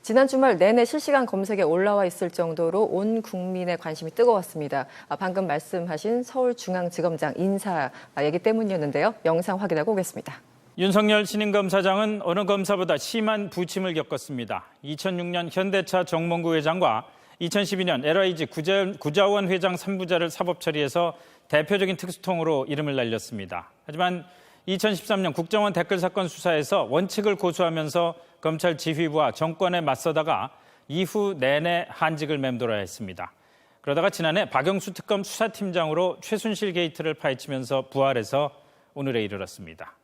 지난 주말 내내 실시간 검색에 올라와 있을 정도로 온 국민의 관심이 뜨거웠습니다. 방금 말씀하신 서울중앙지검장 인사 얘기 때문이었는데요. 영상 확인하고 오겠습니다. 윤석열 신임검사장은 어느 검사보다 심한 부침을 겪었습니다. 2006년 현대차 정몽구 회장과 2012년 LIG 구자원 회장 3부자를 사법 처리해서 대표적인 특수통으로 이름을 날렸습니다. 하지만 2013년 국정원 댓글 사건 수사에서 원칙을 고수하면서 검찰 지휘부와 정권에 맞서다가 이후 내내 한직을 맴돌아야 했습니다. 그러다가 지난해 박영수 특검 수사팀장으로 최순실 게이트를 파헤치면서 부활해서 오늘에 이르렀습니다.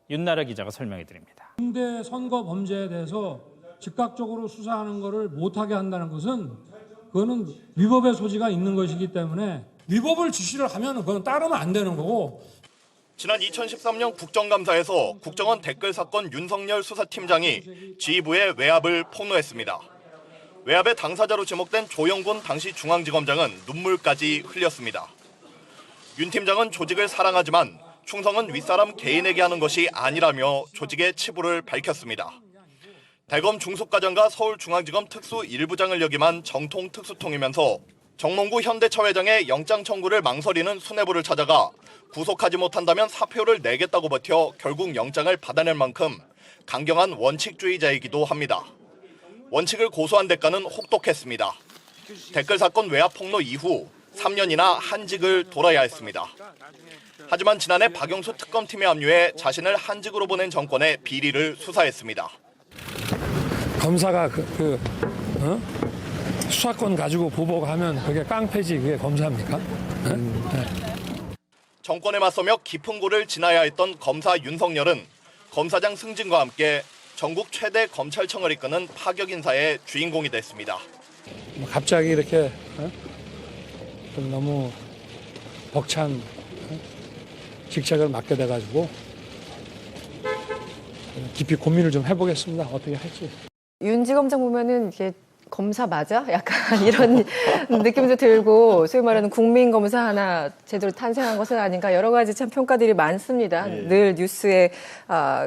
윤나라 기자가 설명해 드립니다. 중대 선거 범죄에 대해서 즉각적으로 수사하는 것을 못하게 한다는 것은 그거는 위법의 소지가 있는 것이기 때문에 위법을 지시를 하면 그건 따르면 안 되는 거고. 지난 2013년 국정감사에서 국정원 댓글 사건 윤석열 수사팀장이 지휘부의 외압을 폭로했습니다. 외압의 당사자로 지목된 조영곤 당시 중앙지검장은 눈물까지 흘렸습니다. 윤 팀장은 조직을 사랑하지만 충성은 윗사람 개인에게 하는 것이 아니라며 조직의 치부를 밝혔습니다. 대검 중수과장과 서울중앙지검 특수 1부장을 역임한 정통 특수통이면서 정몽구 현대차 회장의 영장 청구를 망설이는 수뇌부를 찾아가 구속하지 못한다면 사표를 내겠다고 버텨 결국 영장을 받아낼 만큼 강경한 원칙주의자이기도 합니다. 원칙을 고수한 대가는 혹독했습니다. 댓글 사건 외압 폭로 이후 3년이나 한직을 돌아야 했습니다. 하지만 지난해 박영수 특검팀에 합류해 자신을 한직으로 보낸 정권의 비리를 수사했습니다. 검사가 수사권 가지고 보복하면 그게 깡패지 그게 검사입니까? 네. 정권에 맞서며 깊은 골을 지나야 했던 검사 윤석열은 검사장 승진과 함께 전국 최대 검찰청을 이끄는 파격 인사의 주인공이 됐습니다. 갑자기 이렇게 좀 너무 벅찬 직책을 맡게 돼가지고 깊이 고민을 좀 해보겠습니다. 어떻게 할지. 윤 지검장 보면은 이게 검사 맞아? 약간 이런 느낌도 들고 소위 말하는 국민 검사 하나 제대로 탄생한 것은 아닌가 여러 가지 참 평가들이 많습니다. 늘 뉴스에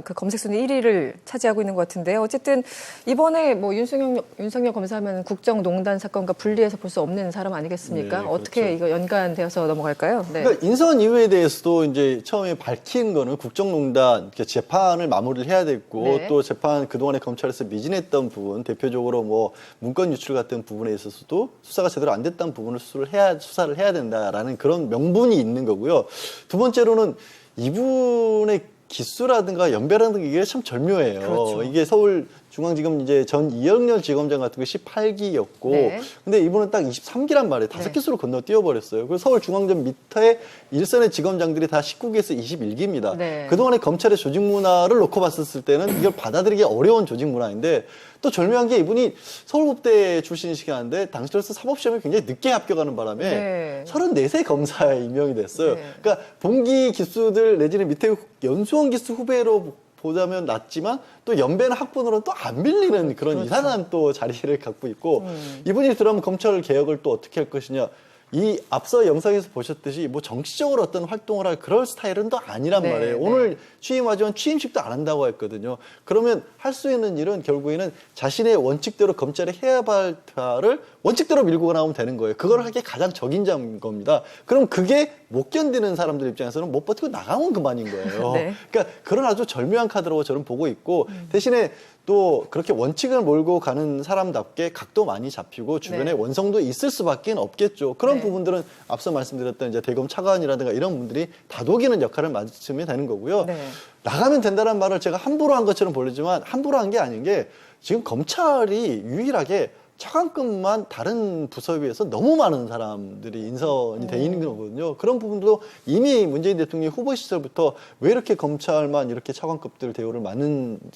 그 검색 순위 1위를 차지하고 있는 것 같은데요. 어쨌든 이번에 뭐 윤석열 검사하면 국정농단 사건과 분리해서 볼 수 없는 사람 아니겠습니까? 네, 어떻게 그렇죠. 이거 연관되어서 넘어갈까요? 네. 그러니까 인선 이유에 대해서도 이제 처음에 밝힌 거는 국정농단 재판을 마무리를 해야 됐고 네. 또 재판 그동안에 검찰에서 미진했던 부분 대표적으로 뭐 문건 유출 같은 부분에 있어서도 수사가 제대로 안 됐다는 부분을 수사를 해야 된다라는 그런 명분이 있는 거고요. 두 번째로는 이분의 기수라든가 연배라든가 이게 참 절묘해요. 그렇죠. 이게 서울중앙지검 이제 전 이영렬 지검장 같은 게 18기였고, 네. 근데 이분은 딱 23기란 말이에요. 5기수로 건너뛰어버렸어요. 그래서 서울중앙지검 밑에 일선의 지검장들이 다 19기에서 21기입니다. 네. 그동안에 검찰의 조직 문화를 놓고 봤었을 때는 이걸 받아들이기 어려운 조직 문화인데 또 절묘한 게 이분이 서울법대 출신이시긴 한데 당시로서 사법시험에 굉장히 늦게 합격하는 바람에 네. 34세 검사에 임명이 됐어요. 네. 그러니까 봉기 기수들 내지는 밑에 연수원 기수 후배로 보자면 낫지만 또 연배나 학번으로는 또 안 밀리는 그런 그렇죠. 이상한 또 자리를 갖고 있고 이분이 들어가면 검찰 개혁을 또 어떻게 할 것이냐. 이 앞서 영상에서 보셨듯이 뭐 정치적으로 어떤 활동을 할 그럴 스타일은 또 아니란 네, 말이에요. 네. 오늘 취임하지만 취임식도 안 한다고 했거든요. 그러면 할 수 있는 일은 결국에는 자신의 원칙대로 검찰이 해야 할 바를 원칙대로 밀고 나오면 되는 거예요. 그걸 하기에 가장 적임자인 겁니다. 그럼 그게 못 견디는 사람들 입장에서는 못 버티고 나가면 그만인 거예요. 네. 그러니까 그런 아주 절묘한 카드라고 저는 보고 있고 대신에 또 그렇게 원칙을 몰고 가는 사람답게 각도 많이 잡히고 주변에 네. 원성도 있을 수밖에 없겠죠. 그런 네. 부분들은 앞서 말씀드렸던 이제 대검 차관이라든가 이런 분들이 다독이는 역할을 맡으면 되는 거고요. 네. 나가면 된다는 말을 제가 함부로 한 것처럼 보이지만 함부로 한 게 아닌 게 지금 검찰이 유일하게 차관급만 다른 부서에 비해서 너무 많은 사람들이 인선이 돼 있는 거거든요. 그런 부분도 이미 문재인 대통령이 후보 시절부터 왜 이렇게 검찰만 이렇게 차관급들 대우를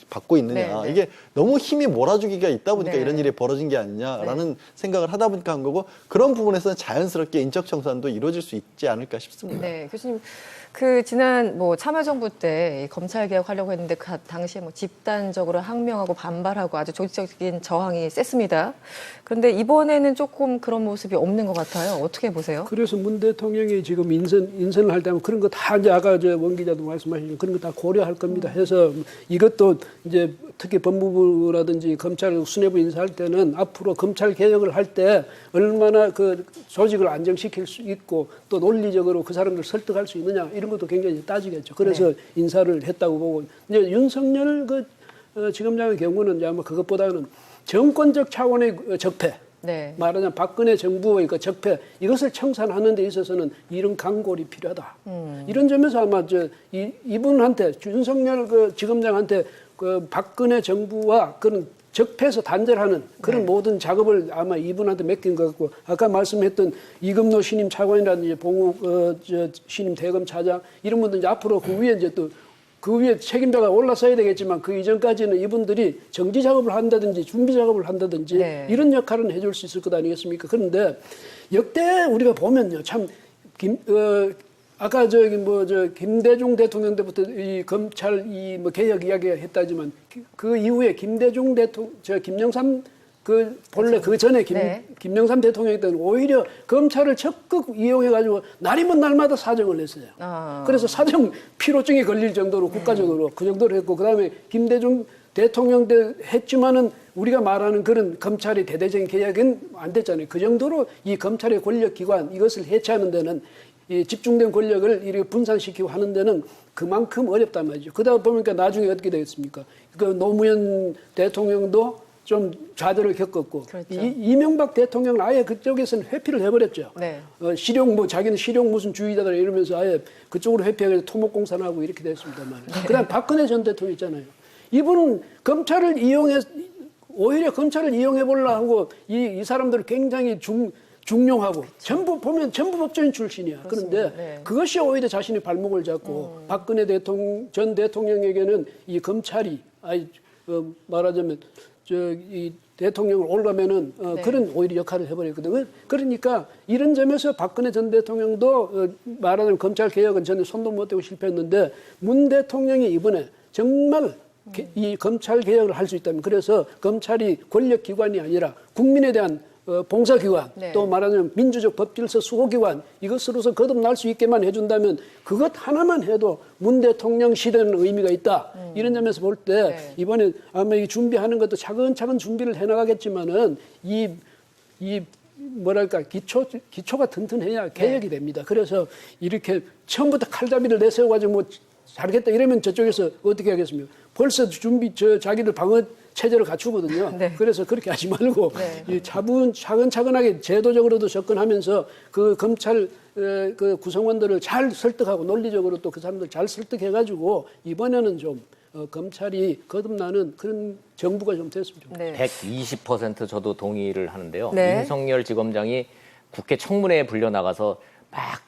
받고 있느냐. 네, 네. 이게 너무 힘이 몰아주기가 있다 보니까 네. 이런 일이 벌어진 게 아니냐라는 생각을 하다 보니까 한 거고 그런 부분에서는 자연스럽게 인적 청산도 이루어질 수 있지 않을까 싶습니다. 네, 교수님. 그 지난 뭐 참여정부 때 검찰 개혁하려고 했는데 그 당시에 뭐 집단적으로 항명하고 반발하고 아주 조직적인 저항이 셌습니다. 그런데 이번에는 조금 그런 모습이 없는 것 같아요. 어떻게 보세요? 그래서 문 대통령이 지금 인선을 할 때면 그런 거 다 이제 아까 원 기자도 말씀하신 그런 거 다 고려할 겁니다. 해서 이것도 이제 특히 법무부라든지 검찰 수뇌부 인사할 때는 앞으로 검찰 개혁을 할 때 얼마나 그 조직을 안정시킬 수 있고 또 논리적으로 그 사람들 설득할 수 있느냐 이런 것도 굉장히 따지겠죠. 그래서 네. 인사를 했다고 보고 이제 윤석열 지검장의 경우는 이제 아마 그것보다는 정권적 차원의 적폐. 네. 말하자면 박근혜 정부의 그 적폐 이것을 청산하는 데 있어서는 이런 강골이 필요하다. 이런 점에서 아마 이분한테 윤석열 지검장한테 그 박근혜 정부와 그런 적폐에서 단절하는 그런 네. 모든 작업을 아마 이분한테 맡긴 것 같고 아까 말씀했던 이금노 신임 차관이라든지 봉욱 신임 대검차장 이런 분들 이제 앞으로 그 위에 이제 또 그 위에 책임자가 올라서야 되겠지만 그 이전까지는 이분들이 정지 작업을 한다든지 준비 작업을 한다든지 네. 이런 역할은 해줄 수 있을 것 아니겠습니까? 그런데 역대 우리가 보면요, 참 아까 김대중 대통령 때부터 이 검찰 개혁 이야기가 했다지만 그 이후에 김대중 김영삼 본래 그 전에 네. 김영삼 대통령이 때는 오히려 검찰을 적극 이용해가지고 날이면 날마다 사정을 했어요. 그래서 사정 피로증이 걸릴 정도로 국가적으로 그 정도로 했고 그다음에 김대중 대통령 때 했지만은 우리가 말하는 그런 검찰의 대대적인 개혁은 안 됐잖아요. 그 정도로 이 검찰의 권력기관 이것을 해체하는 데는 이 집중된 권력을 이렇게 분산시키고 하는 데는 그만큼 어렵단 말이죠. 그러다 보니까 나중에 어떻게 되겠습니까? 그 노무현 대통령도 좀 좌절을 겪었고 그렇죠. 이명박 대통령은 아예 그쪽에서는 회피를 해버렸죠. 네. 실용 자기는 실용 무슨 주의자다 이러면서 아예 그쪽으로 회피해서 토목공사를 하고 이렇게 됐습니다만. 네. 그다음 박근혜 전 대통령 있잖아요. 이분은 검찰을 오히려 검찰을 이용해 보려고 하고 이 사람들을 굉장히 중용하고 그렇죠. 전부 보면 전부 법조인 출신이야. 그런데 네. 그것이 오히려 자신의 발목을 잡고 박근혜 전 대통령에게는 이 검찰이 말하자면 이 대통령을 올라면은 네. 그런 오히려 역할을 해버렸거든요. 그러니까 이런 점에서 박근혜 전 대통령도 말하자면 검찰 개혁은 전에 손도 못 대고 실패했는데 문 대통령이 이번에 정말 이 검찰 개혁을 할 수 있다면 그래서 검찰이 권력기관이 아니라 국민에 대한 봉사기관 네. 또 말하자면 민주적 법질서 수호기관 이것으로서 거듭날 수 있게만 해준다면 그것 하나만 해도 문 대통령 시대는 의미가 있다. 이런 점에서 볼 때 네. 이번에 아마 이 준비하는 것도 차근차근 준비를 해나가겠지만은 이 뭐랄까 기초가 튼튼해야 개혁이 됩니다. 그래서 이렇게 처음부터 칼잡이를 내세워가지고 뭐 잘겠다 이러면 저쪽에서 어떻게 하겠습니까? 벌써 자기들 방어 체제를 갖추거든요. 네. 그래서 그렇게 하지 말고 네. 이 차근차근하게 제도적으로도 접근하면서 그 검찰 그 구성원들을 잘 설득하고 논리적으로 또 그 사람들 잘 설득해가지고 이번에는 좀 검찰이 거듭나는 그런 정부가 좀 됐으면 좋겠습니다. 네. 120% 저도 동의를 하는데요. 네. 윤석열 지검장이 국회 청문회에 불려 나가서 막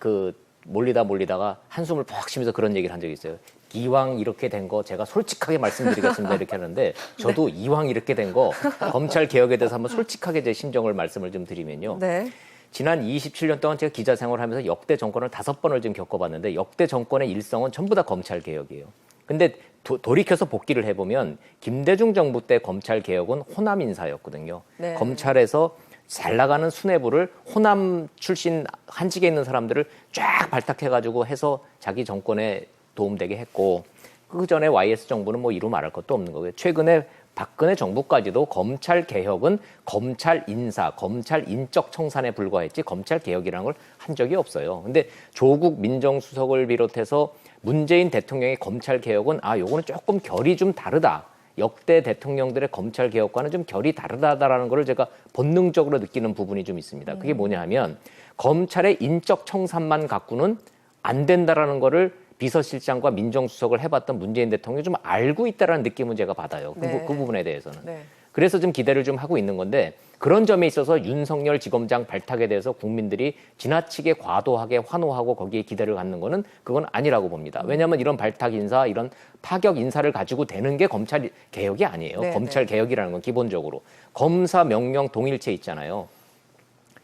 몰리다가 한숨을 푹 쉬면서 그런 얘기를 한 적이 있어요. 이왕 이렇게 된 거 제가 솔직하게 말씀드리겠습니다 이렇게 하는데 저도 이왕 이렇게 된 거 검찰 개혁에 대해서 한번 솔직하게 제 심정을 말씀을 좀 드리면요. 네. 지난 27년 동안 제가 기자 생활을 하면서 역대 정권을 5번을 지금 겪어봤는데 역대 정권의 일성은 전부 다 검찰 개혁이에요. 근데 돌이켜서 복기를 해보면 김대중 정부 때 검찰 개혁은 호남 인사였거든요. 네. 검찰에서 잘 나가는 수뇌부를 호남 출신 한직에 있는 사람들을 쫙 발탁해가지고 해서 자기 정권에 도움되게 했고 그 전에 YS 정부는 뭐 이루 말할 것도 없는 거고요. 최근에 박근혜 정부까지도 검찰 개혁은 검찰 인사, 검찰 인적 청산에 불과했지 검찰 개혁이라는 걸 한 적이 없어요. 근데 조국 민정수석을 비롯해서 문재인 대통령의 검찰 개혁은 요거는 조금 결이 좀 다르다. 역대 대통령들의 검찰 개혁과는 좀 결이 다르다라는 걸 제가 본능적으로 느끼는 부분이 좀 있습니다. 그게 뭐냐 하면 검찰의 인적 청산만 갖고는 안 된다라는 거를 비서실장과 민정수석을 해봤던 문재인 대통령이 좀 알고 있다라는 느낌은 제가 받아요. 네. 그 부분에 대해서는. 네. 그래서 좀 기대를 좀 하고 있는 건데 그런 점에 있어서 윤석열 지검장 발탁에 대해서 국민들이 지나치게 과도하게 환호하고 거기에 기대를 갖는 거는 그건 아니라고 봅니다. 왜냐하면 이런 발탁 인사, 이런 파격 인사를 가지고 되는 게 검찰 개혁이 아니에요. 네, 검찰 네. 개혁이라는 건 기본적으로 검사 명령 동일체 있잖아요.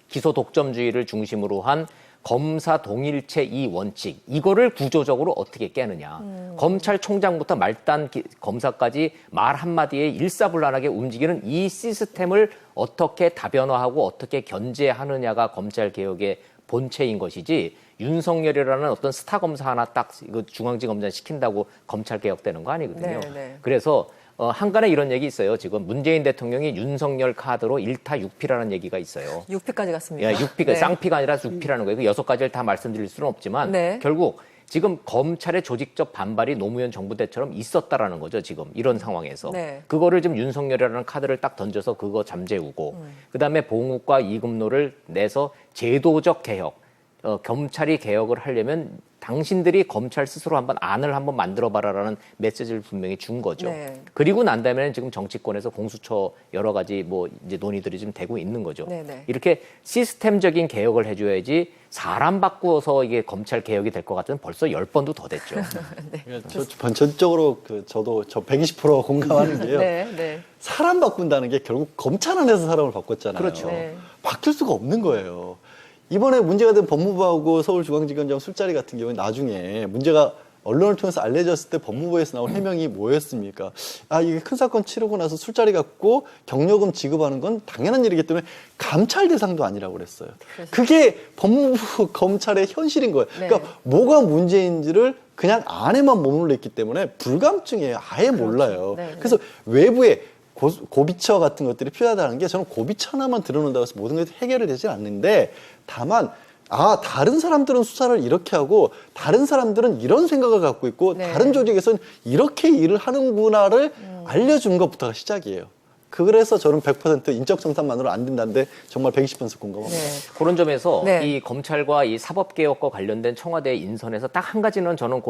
기소 독점주의를 중심으로 한 검사 동일체 이 원칙 이거를 구조적으로 어떻게 깨느냐. 검찰총장부터 말단 검사까지 말 한마디에 일사불란하게 움직이는 이 시스템을 어떻게 다변화하고 어떻게 견제하느냐가 검찰개혁의 본체인 것이지 윤석열이라는 어떤 스타 검사 하나 딱 이거 중앙지검장 시킨다고 검찰개혁되는 거 아니거든요. 네. 그래서 한간에 이런 얘기 있어요. 지금 문재인 대통령이 윤석열 카드로 1타 6피라는 얘기가 있어요. 6피까지 갔습니다. 예, 6피가 쌍피가 아니라 6피라는 거예요. 그 6가지를 다 말씀드릴 수는 없지만 네. 결국 지금 검찰의 조직적 반발이 노무현 정부 때처럼 있었다라는 거죠. 지금 이런 상황에서. 네. 그거를 지금 윤석열이라는 카드를 딱 던져서 그거 잠재우고 그다음에 봉욱과 이금노를 내서 제도적 개혁, 검찰이 개혁을 하려면 당신들이 검찰 스스로 한번 안을 한번 만들어봐라라는 메시지를 분명히 준 거죠. 네. 그리고 난 다음에는 지금 정치권에서 공수처 여러 가지 뭐 이제 논의들이 지금 되고 있는 거죠. 네. 이렇게 시스템적인 개혁을 해줘야지 사람 바꾸어서 이게 검찰 개혁이 될 것 같은 벌써 10번도 더 됐죠. 전적으로 저도 120% 공감하는 게요. 네. 사람 바꾼다는 게 결국 검찰 안에서 사람을 바꿨잖아요. 그렇죠. 네. 바뀔 수가 없는 거예요. 이번에 문제가 된 법무부하고 서울중앙지검장 술자리 같은 경우에 나중에 문제가 언론을 통해서 알려졌을 때 법무부에서 나온 해명이 뭐였습니까? 이게 큰 사건 치르고 나서 술자리 갖고 경력금 지급하는 건 당연한 일이기 때문에 감찰 대상도 아니라고 그랬어요. 그게 법무부 검찰의 현실인 거예요. 네. 그러니까 뭐가 문제인지를 그냥 안에만 머물러 있기 때문에 불감증이에요. 아예 몰라요. 네. 그래서 외부에 고비처 같은 것들이 필요하다는 게 저는 고비처 하나만 들어놓는다고 해서 모든 것이 해결이 되진 않는데 다만 다른 사람들은 수사를 이렇게 하고 다른 사람들은 이런 생각을 갖고 있고 네. 다른 조직에서는 이렇게 일을 하는구나를 알려주는 것부터가 시작이에요. 그래서 저는 100% 인적 정산만으로 안 된다는데 정말 120% 공감합니다. 네. 그런 점에서 네. 이 검찰과 이 사법개혁과 관련된 청와대 인선에서 딱 한 가지는 저는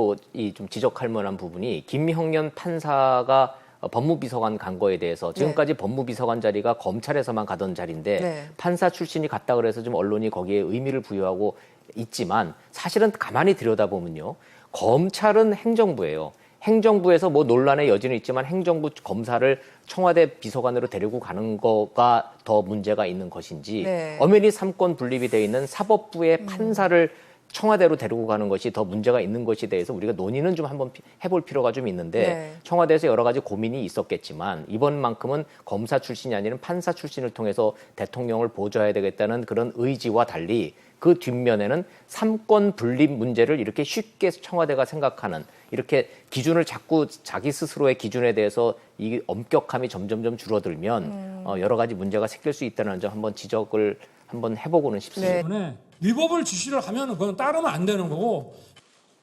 좀 지적할 만한 부분이 김형년 판사가 법무비서관 간 거에 대해서 지금까지 법무비서관 자리가 검찰에서만 가던 자리인데 네. 판사 출신이 갔다 그래서 좀 언론이 거기에 의미를 부여하고 있지만 사실은 가만히 들여다보면요. 검찰은 행정부예요. 행정부에서 뭐 논란의 여지는 있지만 행정부 검사를 청와대 비서관으로 데리고 가는 거가 더 문제가 있는 것인지 네. 엄연히 삼권 분립이 돼 있는 사법부의 판사를 청와대로 데리고 가는 것이 더 문제가 있는 것에 대해서 우리가 논의는 좀 한번 해볼 필요가 좀 있는데 네. 청와대에서 여러 가지 고민이 있었겠지만 이번만큼은 검사 출신이 아니라 판사 출신을 통해서 대통령을 보좌해야 되겠다는 그런 의지와 달리 그 뒷면에는 삼권 분립 문제를 이렇게 쉽게 청와대가 생각하는 이렇게 기준을 자꾸 자기 스스로의 기준에 대해서 이 엄격함이 점점점 줄어들면 여러 가지 문제가 생길 수 있다는 점 한번 지적을 한번 해보고는 싶습니다. 네. 때문에 위법을 지시를 하면 그건 따르면 안 되는 거고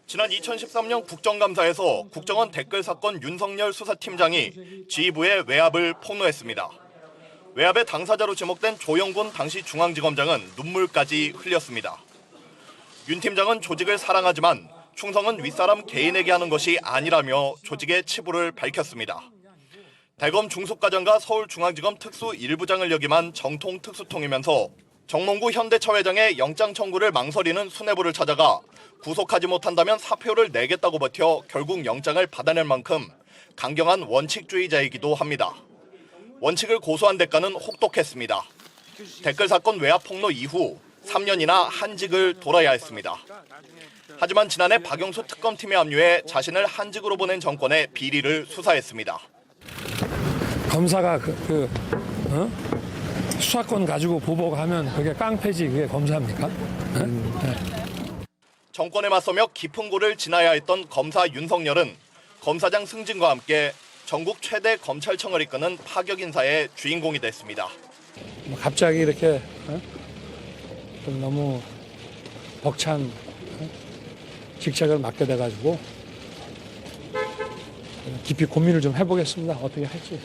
지난 2013년 국정감사에서 국정원 댓글 사건 윤석열 수사팀장이 지휘부의 외압을 폭로했습니다. 외압의 당사자로 지목된 조영군 당시 중앙지검장은 눈물까지 흘렸습니다. 윤 팀장은 조직을 사랑하지만 충성은 윗사람 개인에게 하는 것이 아니라며 조직의 치부를 밝혔습니다. 대검 중수과장과 서울중앙지검 특수 1부장을 역임한 정통 특수통이면서 정몽구 현대차 회장의 영장 청구를 망설이는 수뇌부를 찾아가 구속하지 못한다면 사표를 내겠다고 버텨 결국 영장을 받아낼 만큼 강경한 원칙주의자이기도 합니다. 원칙을 고수한 대가는 혹독했습니다. 댓글 사건 외압 폭로 이후 3년이나 한직을 돌아야 했습니다. 하지만 지난해 박영수 특검팀에 합류해 자신을 한직으로 보낸 정권의 비리를 수사했습니다. 검사가 수사권 가지고 보복하면 그게 깡패지 그게 검사입니까? 네. 정권에 맞서며 깊은 골을 지나야 했던 검사 윤석열은 검사장 승진과 함께 전국 최대 검찰청을 이끄는 파격 인사의 주인공이 됐습니다. 갑자기 이렇게 좀 너무 벅찬 직책을 맡게 돼가지고 깊이 고민을 좀 해보겠습니다. 어떻게 할지.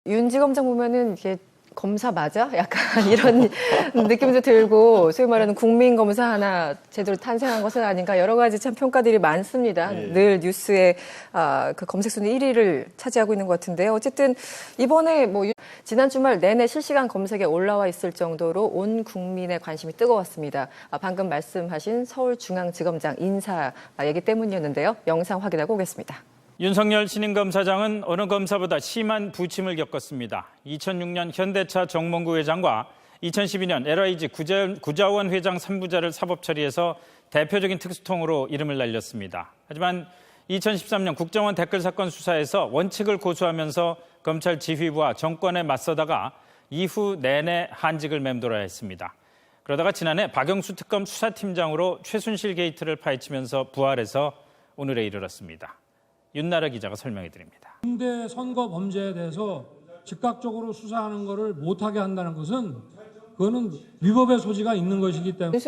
윤 지검장 보면은 이게 검사 맞아? 약간 이런 느낌도 들고 소위 말하는 국민 검사 하나 제대로 탄생한 것은 아닌가 여러 가지 참 평가들이 많습니다. 네. 늘 뉴스에 그 검색 순위 1위를 차지하고 있는 것 같은데요. 어쨌든 이번에 지난 주말 내내 실시간 검색에 올라와 있을 정도로 온 국민의 관심이 뜨거웠습니다. 방금 말씀하신 서울중앙지검장 인사 얘기 때문이었는데요. 영상 확인하고 오겠습니다. 윤석열 신임검사장은 어느 검사보다 심한 부침을 겪었습니다. 2006년 현대차 정몽구 회장과 2012년 LIG 구자원 회장 3부자를 사법 처리해서 대표적인 특수통으로 이름을 날렸습니다. 하지만 2013년 국정원 댓글 사건 수사에서 원칙을 고수하면서 검찰 지휘부와 정권에 맞서다가 이후 내내 한직을 맴돌아야 했습니다. 그러다가 지난해 박영수 특검 수사팀장으로 최순실 게이트를 파헤치면서 부활해서 오늘에 이르렀습니다. 윤나라 기자가 설명해 드립니다. 중대 선거 범죄에 대해서 즉각적으로 수사하는 것을 못하게 한다는 것은 그거는 위법의 소지가 있는 것이기 때문에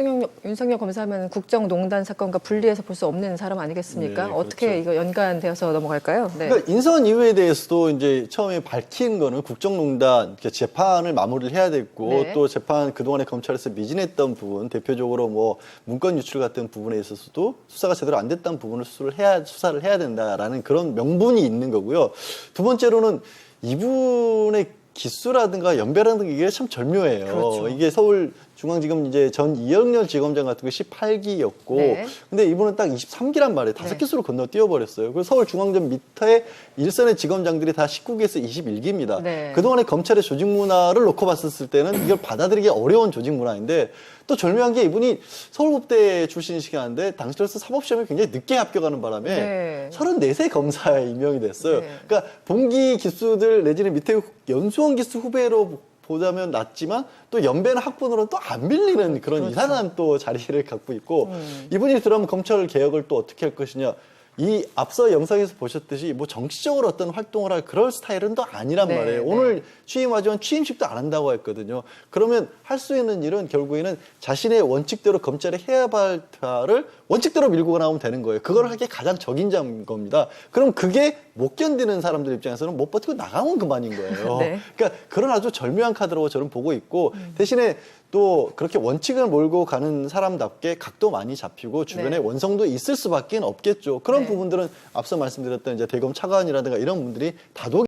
윤석열 검사하면 국정농단 사건과 분리해서 볼 수 없는 사람 아니겠습니까? 네, 그렇죠. 어떻게 이거 연관되어서 넘어갈까요? 네. 그러니까 인선 이유에 대해서도 이제 처음에 밝힌 거는 국정농단 재판을 마무리를 해야 됐고 네. 또 재판 그동안에 검찰에서 미진했던 부분 대표적으로 뭐 문건 유출 같은 부분에 있어서도 수사가 제대로 안 됐다는 부분을 수사를 해야 된다라는 그런 명분이 있는 거고요. 두 번째로는 이분의 기수라든가 연배라든가 이게 참 절묘해요. 그렇죠. 이게 서울중앙지검 이제 전 이영렬 지검장 같은 거 18기였고, 네. 근데 이분은 딱 23기란 말이에요. 5기수로 건너뛰어버렸어요. 그래서 서울중앙지검 밑에 일선의 지검장들이 다 19기에서 21기입니다. 네. 그동안에 검찰의 조직 문화를 놓고 봤을 때는 이걸 받아들이기 어려운 조직 문화인데 또 절묘한 게 이분이 서울법대 출신이시긴 한데 당시로서 사법시험에 굉장히 늦게 합격하는 바람에 네. 34세 검사에 임명이 됐어요. 네. 그러니까 봉기 기수들 내지는 밑에 연수원 기수 후배로 보자면 낫지만 또 연배나 학번으로는 또 안 밀리는 그런 그렇죠. 이상한 또 자리를 갖고 있고 이분이 그러면 검찰 개혁을 또 어떻게 할 것이냐. 이 앞서 영상에서 보셨듯이 뭐 정치적으로 어떤 활동을 할 그럴 스타일은 또 아니란 네, 말이에요. 네. 오늘 취임하지만 취임식도 안 한다고 했거든요. 그러면 할 수 있는 일은 결국에는 자신의 원칙대로 검찰이 해야 할 바를 원칙대로 밀고 나오면 되는 거예요. 그걸 하기에 가장 적임자인 겁니다. 그럼 그게 못 견디는 사람들 입장에서는 못 버티고 나가면 그만인 거예요. 네. 그러니까 그런 아주 절묘한 카드라고 저는 보고 있고 대신에 또 그렇게 원칙을 몰고 가는 사람답게 각도 많이 잡히고 주변에 네. 원성도 있을 수밖에 없겠죠. 그런 네. 부분들은 앞서 말씀드렸던 이제 대검 차관이라든가 이런 분들이 다독